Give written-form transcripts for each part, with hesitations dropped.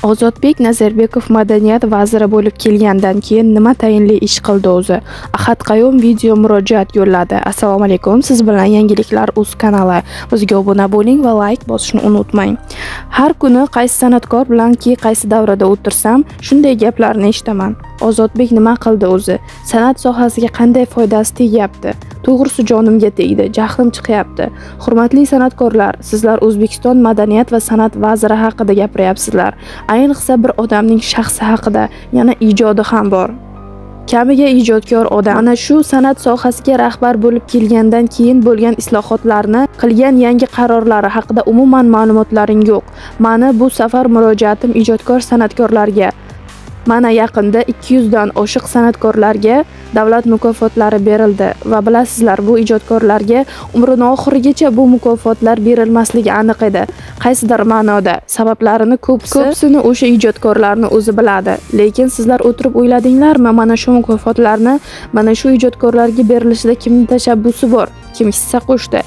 Ozodbek Nazarbekov madaniyat vaziri bo'lib kelgandan keyin nima tayinli ish qildi o'zi? Ahad Qayum video murojaat yo'lladi. Assalomu alaykum, siz bilan Yangiliklar uz kanali. Bizga obuna bo'ling va like bosishni unutmang. Har kuni qaysi san'atkor bilanki qaysi davrada o'tirsam, shunday gaplarni eshitaman. Ozodbek nima qildi o'zi? San'at sohasiga qanday foydasi tegyapti? To'g'risi jonimga tegdi, jahlim chiqyapti. Hurmatli san'atkorlar, sizlar O'zbekiston madaniyat va san'at vaziri haqida gapiryapsizlar. Ayniqsa bir odamning shaxsi haqida, yana ijodi ham bor. Kamiga ijodkor odam mana shu san'at sohasiga rahbar bo'lib kelgandan keyin bo'lgan islohotlarni, qilgan yangi qarorlari haqida umuman ma'lumotlaring yo'q. Mani bu safar murojaatim ijodkor san'atkorlarga. Mana yaqinda 200 dan oshiq san'atkorlarga davlat mukofotlari berildi va bilasizlar, bu ijodkorlarga umrining oxirigacha bu mukofotlar berilmasligi aniq edi. Qaysidir ma'noda sabablarini ko'psini o'sha ijodkorlarni o'zi biladi. Lekin sizlar o'tirib o'yladinglarmi, mana shu mukofotlarni mana shu ijodkorlarga berilishida kimning tashabbusi bor, kim hissa qo'shdi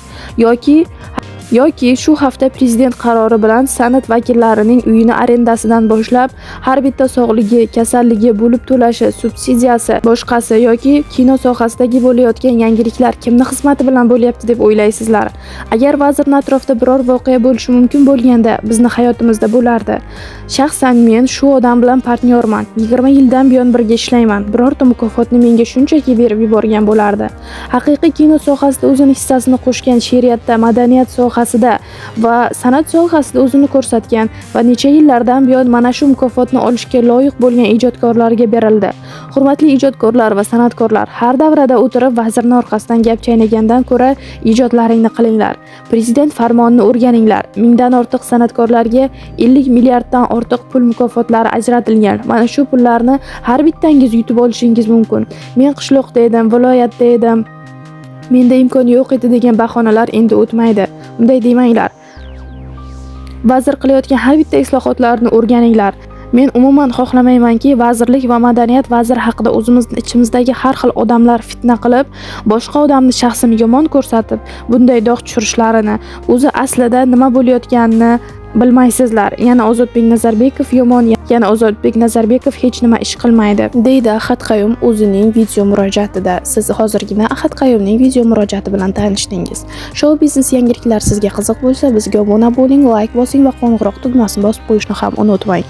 yoki shu hafta prezident qarori bilan san'at vakillarining uyini arendasidan boshlab har bitta sog'ligi, kasalligi bo'lib to'lashi, subsidiyasi, boshqasi yoki kino sohasidagi bo'layotgan yangiliklar kimning xizmati bilan bo'lyapti deb o'ylaysizlar? Agar vazirning atrofida biror voqea bo'lishi mumkin bo'lganda, bizning hayotimizda bo'lardi. Shaxsan men shu odam bilan partnyorman. 20 yildan buyon birga ishlayman. Birorta mukofotni menga shunchaki berib yuborgan bo'lardi. Haqiqiy kino sohasida o'zining hissasini qo'shgan, she'riyatda, madaniyat sohasida va san'at sohasida o'zini ko'rsatgan va necha yillardan buyon mana shu mukofotni olishga loyiq bo'lgan ijodkorlarga berildi. Hurmatli ijodkorlar va san'atkorlar, har davrada o'tirib vazirning orqasidan gap chaynagandan ko'ra ijodlaringni qilinglar. Prezident farmonini o'rganinglar. 1000 dan ortiq san'atkorlarga 50 milliarddan ortiq pul mukofotlari ajratilgan. Mana shu pullarni har bittangiz yutib olishingiz mumkin. Men qishloqda edim, viloyatda edim, menda imkon yo'q edi degan bahonalar endi o'tmaydi. Bunday demanglar. Vazir qilayotgan har bitta islohotlarni o'rganinglar. Men umuman xohlamaymanki, vazirlik va madaniyat vaziri haqida o'zimizning ichimizdagi har xil odamlar fitna qilib, boshqa odamning shaxsini yomon ko'rsatib, bunday dog' tushirishlarini, o'zi aslida nima bo'layotganini bilmaysizlar. Yana Ozodbek Nazarbekov yomon, yana Ozodbek Nazarbekov hech nima ish qilmaydi, deydi Ahad Qayum o'zining video murojaatida. Siz hozirgina Ahad Qayumning video murojaati bilan tanishdingiz. Show biznes yangiliklar sizga qiziq bo'lsa, bizga obuna bo'ling, like bosing va qo'ng'iroq tugmasini bosib qo'yishni ham unutmang.